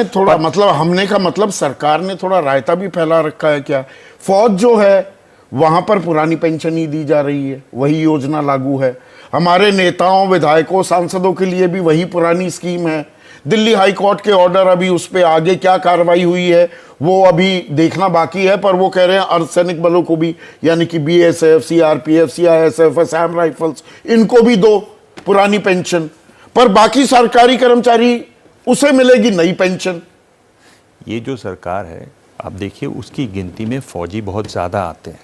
थोड़ा मतलब हमने का मतलब सरकार ने थोड़ा रायता भी फैला रखा है क्या? फौज जो है वहां पर पुरानी पेंशन ही दी जा रही है, वही योजना लागू है। हमारे नेताओं, विधायकों, सांसदों के लिए भी वही पुरानी स्कीम है। दिल्ली हाई कोर्ट के ऑर्डर, अभी उस पर आगे क्या कार्रवाई हुई है वो अभी देखना बाकी है, पर वो कह रहे हैं अर्धसैनिक बलों को भी, यानी कि BSF, CRPF, CISF, Assam rifles, इनको भी दो पुरानी पेंशन, पर बाकी सरकारी कर्मचारी उसे मिलेगी नई पेंशन। ये जो सरकार है, आप देखिए उसकी गिनती में फौजी बहुत ज़्यादा आते हैं,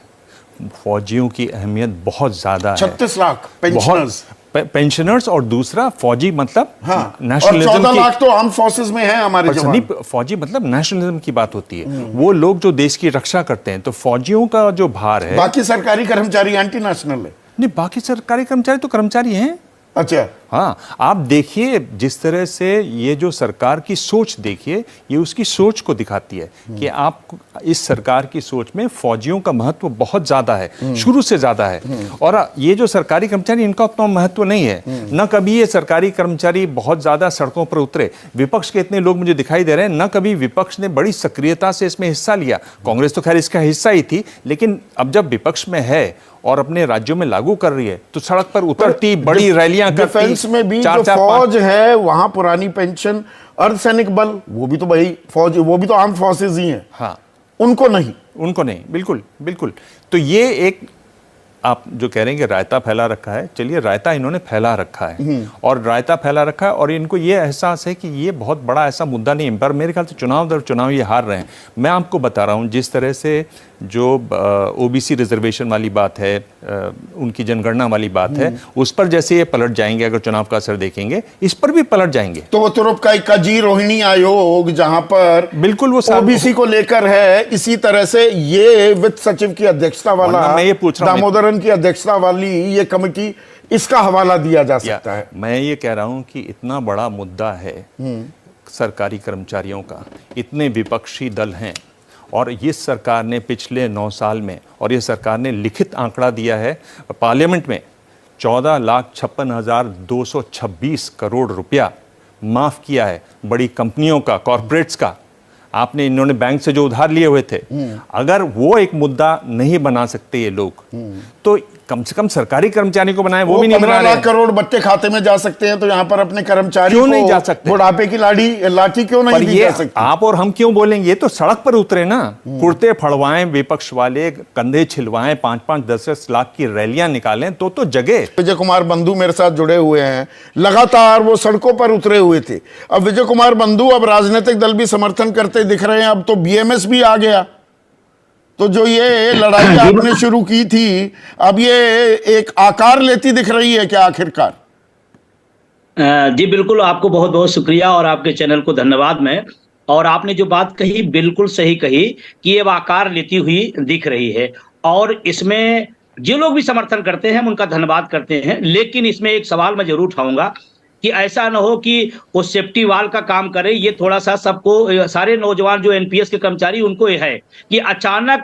फौजियों की अहमियत बहुत ज़्यादा है। 36 लाख पेंशनर्स, पेंशनर्स, और दूसरा फौजी मतलब हाँ, नेशनलिज्म और 14 की, लाख तो आर्म फोर्सेस में है हमारे जवान। फौजी मतलब नेशनलिज्म की बात होती है, वो लोग जो देश की रक्षा करते हैं, तो फौजियों का जो भार है। बाकी सरकारी कर्मचारी एंटी नेशनल है। नहीं, बाकी सरकारी कर्मचारी तो कर्मचारी हैं। अच्छा, हाँ, आप देखिए जिस तरह से ये जो सरकार की सोच, देखिए ये उसकी सोच को दिखाती है कि आप इस सरकार की सोच में फौजियों का महत्व बहुत ज्यादा है, शुरू से ज्यादा है। और ये जो सरकारी कर्मचारी, इनका उतना महत्व नहीं है। न कभी ये सरकारी कर्मचारी बहुत ज्यादा सड़कों पर उतरे, विपक्ष के इतने लोग मुझे दिखाई दे रहे हैं, न कभी विपक्ष ने बड़ी सक्रियता से इसमें हिस्सा लिया। कांग्रेस तो खैर इसका हिस्सा ही थी, लेकिन अब जब विपक्ष में है और अपने राज्यों में लागू कर रही है, तो सड़क पर उतरती, बड़ी रैलियां करती। डिफेंस में भी जो फौज है वहां पुरानी पेंशन, अर्धसैनिक बल वो भी तो वही फौज, वो भी तो आर्म फोर्सेज ही हैं। हाँ, उनको नहीं, बिल्कुल बिल्कुल। तो ये एक आप जो कह रहे हैं कि रायता फैला रखा है, चलिए रायता इन्होंने फैला रखा है, और रायता फैला रखा है, और इनको ये एहसास है कि ये बहुत बड़ा ऐसा मुद्दा नहीं है, पर मेरे ख्याल से चुनाव दर चुनाव ये हार रहे हैं। मैं आपको बता रहा हूँ, जिस तरह से जो ओबीसी रिजर्वेशन वाली बात है, उनकी जनगणना वाली बात है, उस पर जैसे ये पलट जाएंगे, अगर चुनाव का असर देखेंगे, इस पर भी पलट जाएंगे। तो वो तुरुप का एक काजी रोहिणी आयोग जहां पर बिल्कुल वो ओबीसी को लेकर है, इसी तरह से ये वित्त सचिव की अध्यक्षता वाला, मैं ये पूछ रहा हूं, दामोदरन की अध्यक्षता वाली ये कमेटी, इसका हवाला दिया जा सकता है। मैं ये कह रहा हूं कि इतना बड़ा मुद्दा है सरकारी कर्मचारियों का, इतने विपक्षी दल हैं, और ये सरकार ने पिछले 9 साल में, और ये सरकार ने लिखित आंकड़ा दिया है पार्लियामेंट में, 14,56,226 करोड़ रुपया माफ किया है बड़ी कंपनियों का, कॉरपोरेट्स का। आपने, इन्होंने बैंक से जो उधार लिए हुए थे, अगर वो एक मुद्दा नहीं बना सकते ये लोग, तो कम से कम सरकारी कर्मचारी को बनाए, वो भी नहीं बना रहे। 15 लाख करोड़ बच्चे खाते में जा सकते हैं, तो यहाँ पर अपने कर्मचारी क्यों नहीं जा सकते? बुढ़ापे की लाठी क्यों नहीं दी जा सकती? आप और हम क्यों बोलेंगे? ये तो सड़क पर उतरे ना, कुर्ते फड़वाएं विपक्ष वाले, कंधे छिलवाएं, 5-5, 10-10 लाख की रैलियां निकालें, तो जगह। विजय कुमार बंधु मेरे साथ जुड़े हुए हैं, लगातार वो सड़कों पर उतरे हुए थे। अब विजय कुमार बंधु, अब राजनीतिक दल भी समर्थन करते दिख रहे हैं, अब तो बीएमएस भी आ गया। तो जो ये लड़ाई आपने शुरू की थी, अब ये एक आकार लेती दिख रही है क्या आखिरकार? जी बिल्कुल, आपको बहुत बहुत शुक्रिया और आपके चैनल को धन्यवाद। मैं, और आपने जो बात कही बिल्कुल सही कही कि ये आकार लेती हुई दिख रही है, और इसमें जो लोग भी समर्थन करते हैं हम उनका धन्यवाद करते हैं। लेकिन इसमें एक सवाल मैं जरूर उठाऊंगा कि ऐसा ना हो कि वो सेफ्टी वाल का काम करे। ये थोड़ा सा सबको, सारे नौजवान जो एनपीएस के कर्मचारी, उनको ये है कि अचानक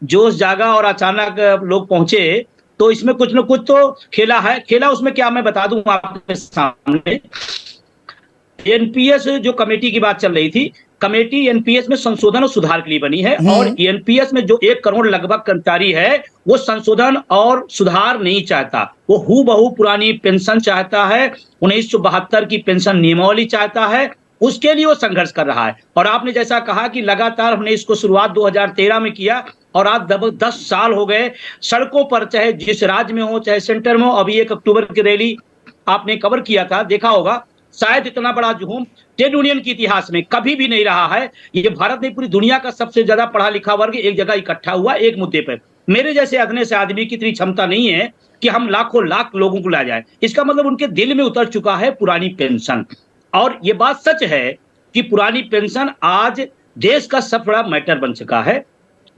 जोश जागा और अचानक लोग पहुंचे, तो इसमें कुछ न कुछ तो खेला है। खेला उसमें क्या, मैं बता दूं आपके सामने। एनपीएस जो कमेटी की बात चल रही थी, कमेटी एनपीएस में संशोधन और सुधार के लिए बनी है, और एनपीएस में जो 1 करोड़ लगभग कर्मचारी है, वो संशोधन और सुधार नहीं चाहता। वो हूबहू पुरानी पेंशन चाहता है, 1972 की पेंशन नियमावली चाहता है, उसके लिए वो संघर्ष कर रहा है। और आपने जैसा कहा कि लगातार हमने इसको शुरुआत 2013 में किया, और आज 10 साल हो गए सड़कों पर, चाहे जिस राज्य में हो चाहे सेंटर में हो। अभी 1 अक्टूबर की रैली आपने कवर किया था, देखा होगा। शायद इतना बड़ा जुहूम ट्रेड यूनियन के इतिहास में कभी भी नहीं रहा है। ये भारत में पूरी दुनिया का सबसे ज्यादा पढ़ा लिखा वर्ग एक जगह इकट्ठा हुआ एक मुद्दे पर। मेरे जैसे अगने से आदमी की इतनी क्षमता नहीं है कि हम लाखों लाख लोगों को ला जाए। इसका मतलब उनके दिल में उतर चुका है पुरानी पेंशन। और ये बात सच है कि पुरानी पेंशन आज देश का सबसे बड़ा मैटर बन चुका है।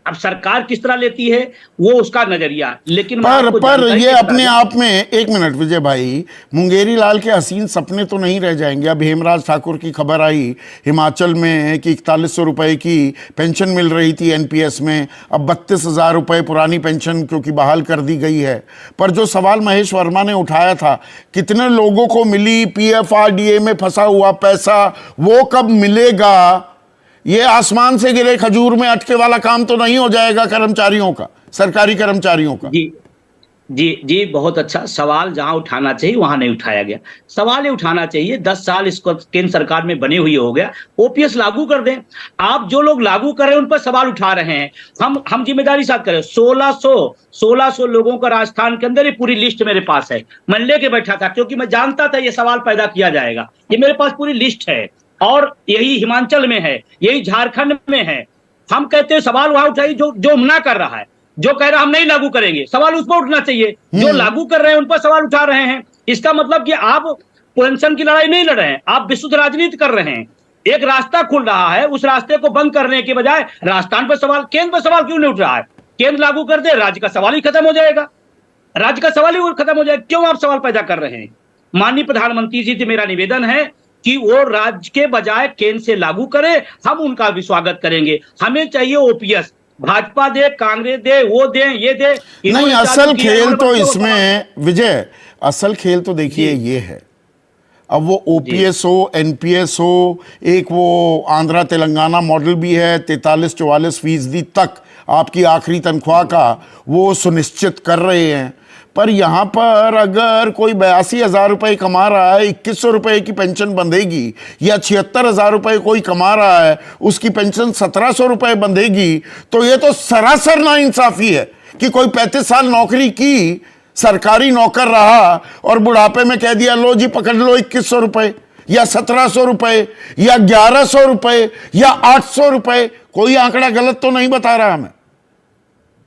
अब सरकार किस तरह लेती है वो उसका नजरिया, लेकिन मैं पर आपको पर जानकारी ये के अपने बता आप में, एक मिनट विजय भाई, मुंगेरी लाल के हसीन सपने तो नहीं रह जाएंगे। अब हेमराज ठाकुर की खबर आई हिमाचल में कि 4100 रुपए की पेंशन मिल रही थी एनपीएस में, अब 32,000 रुपए पुरानी पेंशन क्योंकि बहाल कर दी गई है। पर जो सवाल महेश वर्मा ने उठाया था, कितने लोगों को मिली पीएफआरडीए में फंसा हुआ पैसा, वो कब मिलेगा? ये आसमान से गिरे खजूर में अटके वाला काम तो नहीं हो जाएगा कर्मचारियों का, सरकारी कर्मचारियों का। जी जी जी, बहुत अच्छा सवाल। जहां उठाना चाहिए वहां नहीं उठाया गया। सवाल ये उठाना चाहिए, 10 साल इसको केंद्र सरकार में बने हुए हो गया, ओपीएस लागू कर दें। आप जो लोग लागू कर रहे हैं उन पर सवाल उठा रहे हैं, हम जिम्मेदारी साथ करें। 1600 लोगों का राजस्थान के अंदर ये पूरी लिस्ट मेरे पास है, मैं लेके बैठा था क्योंकि मैं जानता था ये सवाल पैदा किया जाएगा। ये मेरे पास पूरी लिस्ट है, और यही हिमाचल में है, यही झारखंड में है। हम कहते हैं सवाल वहां उठाइए जो मना कर रहा है, जो कह रहा हम नहीं लागू करेंगे, सवाल उस पर उठना चाहिए। जो लागू कर रहे हैं उन पर सवाल उठा रहे हैं। इसका मतलब कि आप पेंशन की लड़ाई नहीं लड़ रहे हैं, आप विशुद्ध राजनीति कर रहे हैं। एक रास्ता खुल रहा है, उस रास्ते को बंद करने के बजाय राजस्थान पर सवाल, केंद्र पर सवाल क्यों नहीं उठ रहा है? केंद्र लागू कर दे, राज्य का सवाल ही खत्म हो जाएगा, राज्य का सवाल ही खत्म हो जाएगा। क्यों आप सवाल पैदा कर रहे हैं? माननीय प्रधानमंत्री जी से मेरा निवेदन है कि वो राज्य के बजाय केंद्र से लागू करे, हम उनका भी स्वागत करेंगे। हमें चाहिए ओपीएस, भाजपा दे, कांग्रेस दे, वो दे, ये दे। नहीं, असल खेल तो इसमें विजय, असल खेल तो देखिए ये है, अब वो ओपीएस हो, एनपीएस हो, एक वो आंध्रा तेलंगाना मॉडल भी है, 43-44% तक आपकी आखिरी तनख्वाह का वो सुनिश्चित कर रहे हैं। पर यहाँ पर अगर कोई 82,000 रुपये कमा रहा है, 2100 रुपये की पेंशन बंधेगी, या 76,000 रुपये कोई कमा रहा है उसकी पेंशन 1700 रुपये बंधेगी, तो ये तो सरासर नाइंसाफी है कि कोई 35 साल नौकरी की, सरकारी नौकर रहा और बुढ़ापे में कह दिया लो जी पकड़ लो 2100 रुपये या 1700 रुपये या 1100 रुपये या 800 रुपये। कोई आंकड़ा गलत तो नहीं बता रहा हमें?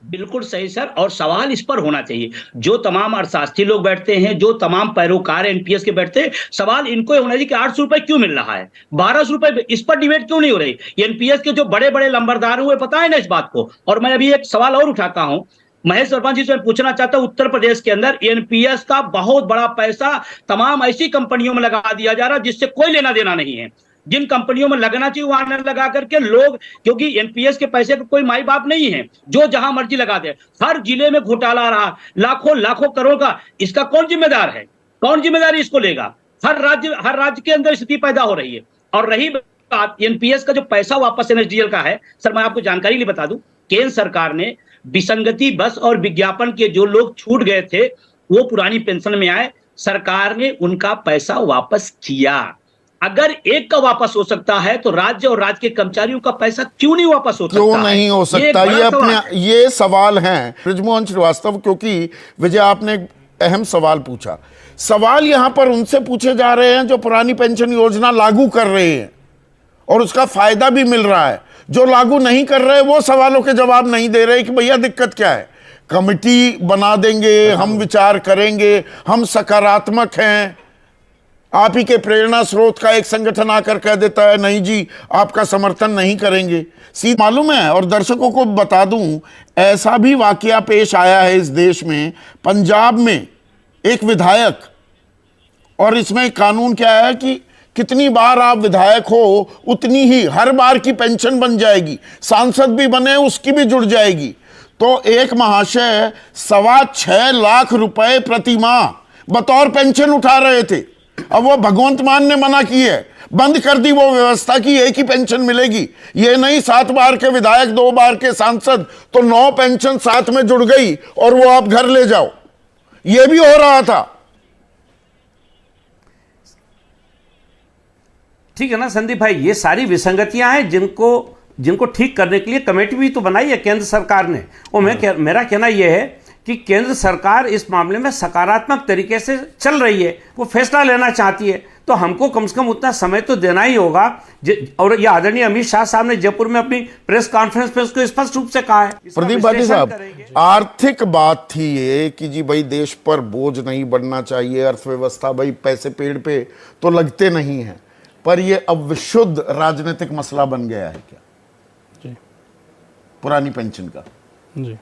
बिल्कुल सही सर, और सवाल इस पर होना चाहिए, जो तमाम अर्थशास्त्री लोग बैठते हैं, जो तमाम पैरोकार एनपीएस के बैठते हैं, सवाल इनको होना चाहिए कि 800 रुपए क्यों मिल रहा है, 1200 रुपए, इस पर डिबेट क्यों नहीं हो रही? एनपीएस के जो बड़े बड़े लंबरदार हुए पता है ना इस बात को। और मैं अभी एक सवाल और उठाता हूं महेश वर्मा जी से, मैं पूछना चाहता हूं, उत्तर प्रदेश के अंदर एनपीएस का बहुत बड़ा पैसा तमाम ऐसी कंपनियों में लगा दिया जा रहा है जिससे कोई लेना देना नहीं है। जिन कंपनियों में लगना चाहिए वहां न लगा करके लोग, क्योंकि एनपीएस के पैसे का कोई माई बाप नहीं है, जो जहां मर्जी लगा दे। हर जिले में घोटाला रहा, लाखों लाखों करोड़ का, इसका कौन जिम्मेदार है? कौन जिम्मेदारी इसको लेगा? हर राज्य के अंदर स्थिति पैदा हो रही है। और रही बात एनपीएस का जो पैसा वापस एनएसडीएल का है, सर मैं आपको जानकारी लिए बता दूं, केंद्र सरकार ने विसंगति बस और विज्ञापन के जो लोग छूट गए थे वो पुरानी पेंशन में आए, सरकार ने उनका पैसा वापस किया। अगर एक का वापस हो सकता है तो राज्य और राज्य के कर्मचारियों का पैसा क्यों नहीं वापस हो सकता? क्यों नहीं हो सकता? ये अपने ये सवाल हैं बृजमोहन श्रीवास्तव, क्योंकि विजय आपने एक अहम सवाल पूछा। सवाल यहां पर उनसे पूछे जा रहे हैं जो पुरानी पेंशन योजना लागू कर रहे हैं और उसका फायदा भी मिल रहा है। जो लागू नहीं कर रहे वो सवालों के जवाब नहीं दे रहे कि भैया दिक्कत क्या है, कमिटी बना देंगे, हम विचार करेंगे, हम सकारात्मक हैं। आप ही के प्रेरणा स्रोत का एक संगठन आकर कह देता है नहीं जी आपका समर्थन नहीं करेंगे। सीधा मालूम है, और दर्शकों को बता दूं, ऐसा भी वाकया पेश आया है इस देश में, पंजाब में एक विधायक, और इसमें कानून क्या है कि कितनी बार आप विधायक हो उतनी ही हर बार की पेंशन बन जाएगी, सांसद भी बने उसकी भी जुड़ जाएगी। तो एक महाशय 6.25 लाख रुपए प्रति माह बतौर पेंशन उठा रहे थे। अब वो भगवंत मान ने मना की है, बंद कर दी वो व्यवस्था की एक ही पेंशन मिलेगी। ये नहीं 7 बार के विधायक 2 बार के सांसद, तो 9 पेंशन साथ में जुड़ गई और वो आप घर ले जाओ। ये भी हो रहा था। ठीक है ना संदीप भाई, ये सारी विसंगतियां हैं जिनको ठीक करने के लिए कमेटी भी तो बनाई है केंद्र सरकार ने। और मेरा कहना यह है कि केंद्र सरकार इस मामले में सकारात्मक तरीके से चल रही है, वो फैसला लेना चाहती है, तो हमको कम से कम उतना समय तो देना ही होगा। और ये आदरणीय अमित शाह साहब ने जयपुर में अपनी प्रेस कॉन्फ्रेंस में उसको स्पष्ट रूप से कहा है। प्रदीप भाटी साहब, आर्थिक बात थी ये कि जी भाई देश पर बोझ नहीं बढ़ना चाहिए, अर्थव्यवस्था, भाई पैसे पेड़ पे तो लगते नहीं हैं, पर ये अब विशुद्ध राजनीतिक मसला बन गया है क्या? पुरानी पेंशन का? जी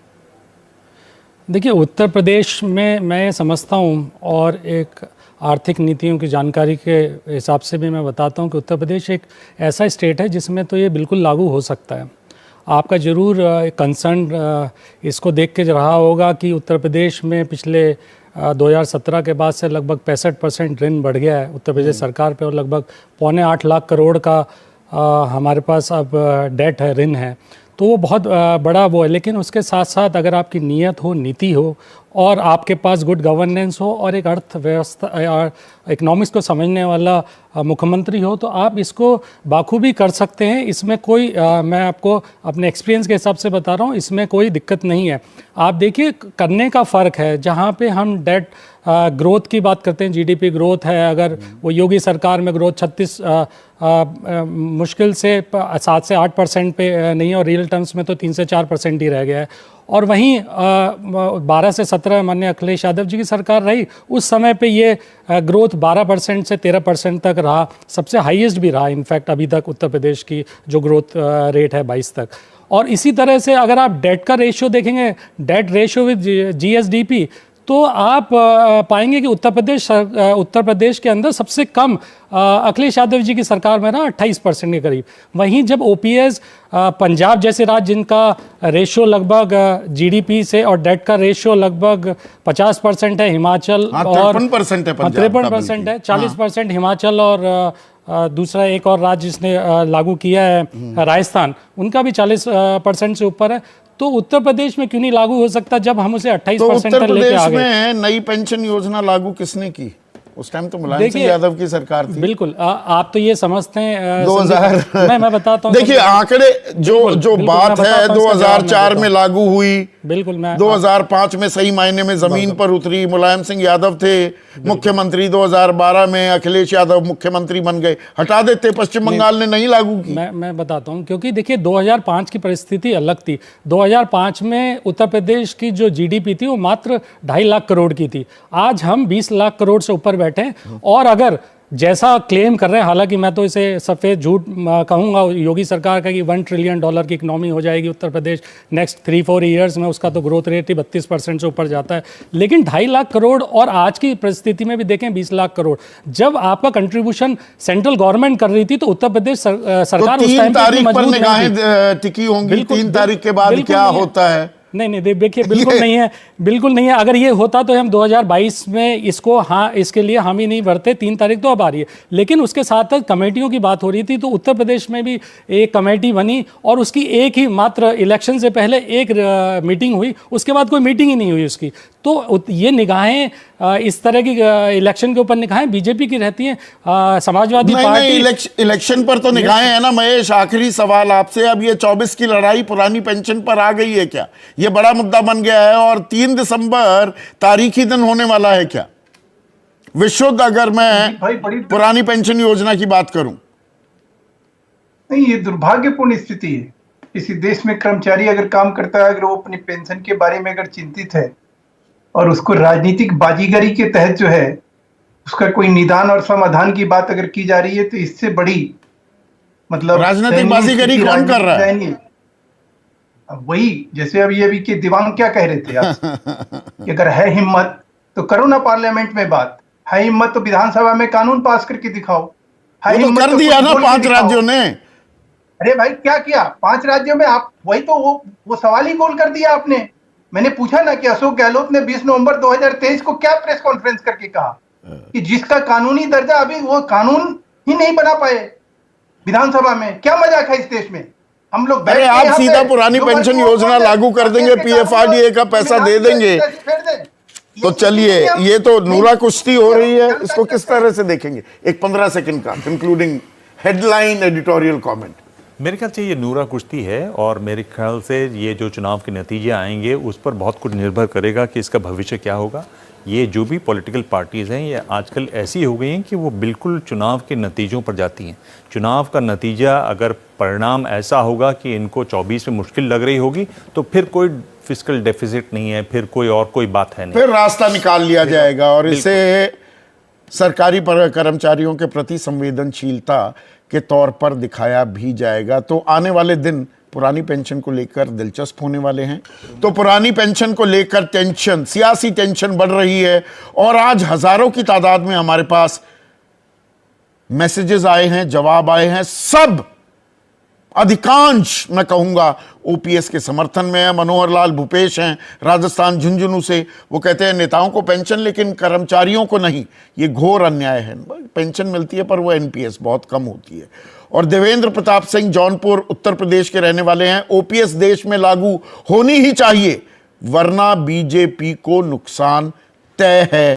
देखिए, उत्तर प्रदेश में मैं ये समझता हूँ, और एक आर्थिक नीतियों की जानकारी के हिसाब से भी मैं बताता हूँ कि उत्तर प्रदेश एक ऐसा स्टेट है जिसमें तो ये बिल्कुल लागू हो सकता है। आपका ज़रूर कंसर्न इसको देख के रहा होगा कि उत्तर प्रदेश में पिछले 2017 के बाद से लगभग 65% ऋण बढ़ गया है उत्तर प्रदेश सरकार पे, और लगभग 7.25 लाख करोड़ का हमारे पास अब डेट है, ऋण है। तो वो बहुत बड़ा वो है, लेकिन उसके साथ साथ अगर आपकी नीयत हो, नीति हो, और आपके पास गुड गवर्नेंस हो, और एक अर्थव्यवस्था इकोनॉमिक्स को समझने वाला मुख्यमंत्री हो, तो आप इसको बाखूबी कर सकते हैं। इसमें कोई मैं आपको अपने एक्सपीरियंस के हिसाब से बता रहा हूँ, इसमें कोई दिक्कत नहीं है। आप देखिए, करने का फ़र्क है। जहाँ पे हम डेट ग्रोथ की बात करते हैं, जीडीपी ग्रोथ है, अगर वो योगी सरकार में ग्रोथ 36 मुश्किल से 7 से 8% पे नहीं है, और रियल टर्म्स में तो 3 से 4% ही रह गया है। और वहीं 12 से 17 माननीय अखिलेश यादव जी की सरकार रही, उस समय पे ये ग्रोथ 12% से 13% तक रहा, सबसे हाईएस्ट भी रहा इनफैक्ट अभी तक उत्तर प्रदेश की जो ग्रोथ रेट है 22 तक। और इसी तरह से अगर आप डेट का रेशियो देखेंगे, डेट रेशियो विद जीएसडीपी, तो आप पाएंगे कि उत्तर प्रदेश के अंदर सबसे कम अखिलेश यादव जी की सरकार में ना 28% के करीब। वहीं जब ओपीएस पंजाब जैसे राज्य जिनका रेशियो लगभग जीडीपी से और डेट का रेशियो लगभग 50% है, हिमाचल और 53% है, 53% है, 40% हिमाचल, और दूसरा एक और राज्य जिसने लागू किया है राजस्थान, उनका भी 40% से ऊपर है। तो उत्तर प्रदेश में क्यों नहीं लागू हो सकता जब हम उसे 28% तो तक लेके आ गए? उत्तर प्रदेश में नई पेंशन योजना लागू किसने की? उस टाइम तो मुलायम सिंह यादव की सरकार थी। बिल्कुल, आप तो ये समझते हैं 2000 मैं बताता हूँ। देखिए आंकड़े जो बात है 2004 में लागू हुई, बिल्कुल मैं 2005 में सही मायने में जमीन पर उतरी, मुलायम सिंह यादव थे मुख्यमंत्री, 2012 में अखिलेश यादव मुख्यमंत्री बन गए, हटा देते, पश्चिम बंगाल ने नहीं लागू की। मैं बताता हूँ, क्योंकि देखिए 2005 की परिस्थिति अलग थी। 2005 में उत्तर प्रदेश की जो जीडीपी थी वो मात्र 2.5 लाख करोड़ की थी। आज हम 20 लाख करोड़ से ऊपर बैठे हैं, और अगर जैसा क्लेम कर रहे हैं, हालांकि मैं तो इसे सफ़ेद झूठ कहूँगा योगी सरकार का, कि $1 ट्रिलियन की इकोनॉमी हो जाएगी उत्तर प्रदेश नेक्स्ट 3-4 ईयर्स में, उसका तो ग्रोथ रेट ही 32% से ऊपर जाता है। लेकिन 2.5 लाख करोड़, और आज की परिस्थिति में भी देखें 20 लाख करोड़, जब आपका कंट्रीब्यूशन सेंट्रल गवर्नमेंट कर रही थी, तो उत्तर प्रदेश सरकार तो 3 तारीख पर निगाहें टिकी होंगी, 3 तारीख के बाद क्या होता है? नहीं देखिए, बिल्कुल नहीं है, बिल्कुल नहीं है। अगर ये होता तो हम 2022 में इसको इसके लिए हम ही नहीं भरते। 3 तारीख तो अब आ रही है, लेकिन उसके साथ साथ कमेटियों की बात हो रही थी, तो उत्तर प्रदेश में भी एक कमेटी बनी, और उसकी एक ही मात्र इलेक्शन से पहले एक मीटिंग हुई, उसके बाद कोई मीटिंग ही नहीं हुई उसकी। तो ये निगाहें इस तरह की इलेक्शन के ऊपर निगाहें बीजेपी की रहती हैं। समाजवादी पार्टी इलेक्शन पर तो निगाहें है ना महेश। आखिरी सवाल आपसे, अब ये 24 की लड़ाई पुरानी पेंशन पर आ गई है क्या? ये बड़ा मुद्दा बन गया है, और 3 दिसंबर तारीखी दिन होने वाला है क्या विशुद्ध, अगर मैं पुरानी पेंशन योजना की बात करूं? नहीं, ये दुर्भाग्यपूर्ण स्थिति है। किसी देश में कर्मचारी अगर काम करता है, अगर वो अपनी पेंशन के बारे में अगर चिंतित है, और उसको राजनीतिक बाजीगरी के तहत जो है उसका कोई निदान और समाधान की बात अगर की जा रही है, तो इससे बड़ी मतलब राजनीतिक बाजीगरी कौन कर रहा है? वही, जैसे अभी के दिवांग क्या कह रहे थे आज कि अगर है हिम्मत तो करो ना पार्लियामेंट में बात, है हिम्मत तो विधानसभा में कानून पास करके दिखाओ। है तो कर दिया ना 5 राज्यों ने। अरे भाई, क्या किया 5 राज्यों में? आप वही तो वो सवाल ही गोल कर दिया आपने। मैंने पूछा ना कि अशोक गहलोत ने 20 नवंबर 2023 को क्या प्रेस कॉन्फ्रेंस करके कहा कि जिसका कानूनी दर्जा अभी वो कानून ही नहीं बना पाए विधानसभा में। क्या मजाक है इस देश में? हम लोग अरे आप सीधा पुरानी पेंशन योजना लागू कर देंगे, पीएफआरडीए का पैसा दे देंगे, तो चलिए ये तो नूरा कुश्ती हो रही है, इसको किस तरह से देखेंगे? एक 15 सेकंड का कंक्लूडिंग हेडलाइन एडिटोरियल कमेंट। मेरे ख्याल से ये नूरा कुश्ती है, और मेरे ख्याल से ये जो चुनाव के नतीजे आएंगे उस पर बहुत कुछ निर्भर करेगा कि इसका भविष्य क्या होगा। ये जो भी पॉलिटिकल पार्टीज़ हैं ये आजकल ऐसी हो गई हैं कि वो बिल्कुल चुनाव के नतीजों पर जाती हैं। चुनाव का नतीजा अगर परिणाम ऐसा होगा कि इनको 24 में मुश्किल लग रही होगी, तो फिर कोई फिस्कल डेफिसिट नहीं है, फिर कोई बात है नहीं, फिर रास्ता निकाल लिया जाएगा, और इसे सरकारी कर्मचारियों के प्रति संवेदनशीलता के तौर पर दिखाया भी जाएगा। तो आने वाले दिन पुरानी पेंशन को लेकर दिलचस्प होने वाले हैं। तो पुरानी पेंशन को लेकर टेंशन, सियासी टेंशन बढ़ रही है और आज हजारों की तादाद में हमारे पास मैसेजेस आए हैं, जवाब आए हैं। सब अधिकांश मैं कहूंगा ओपीएस के समर्थन में है। मनोहर लाल भूपेश हैं राजस्थान झुंझुनू से, वो कहते हैं नेताओं को पेंशन लेकिन कर्मचारियों को नहीं, ये घोर अन्याय है। पेंशन मिलती है पर वो एनपीएस बहुत कम होती है। और देवेंद्र प्रताप सिंह जौनपुर उत्तर प्रदेश के रहने वाले हैं, ओपीएस देश में लागू होनी ही चाहिए वरना बीजेपी को नुकसान तय है।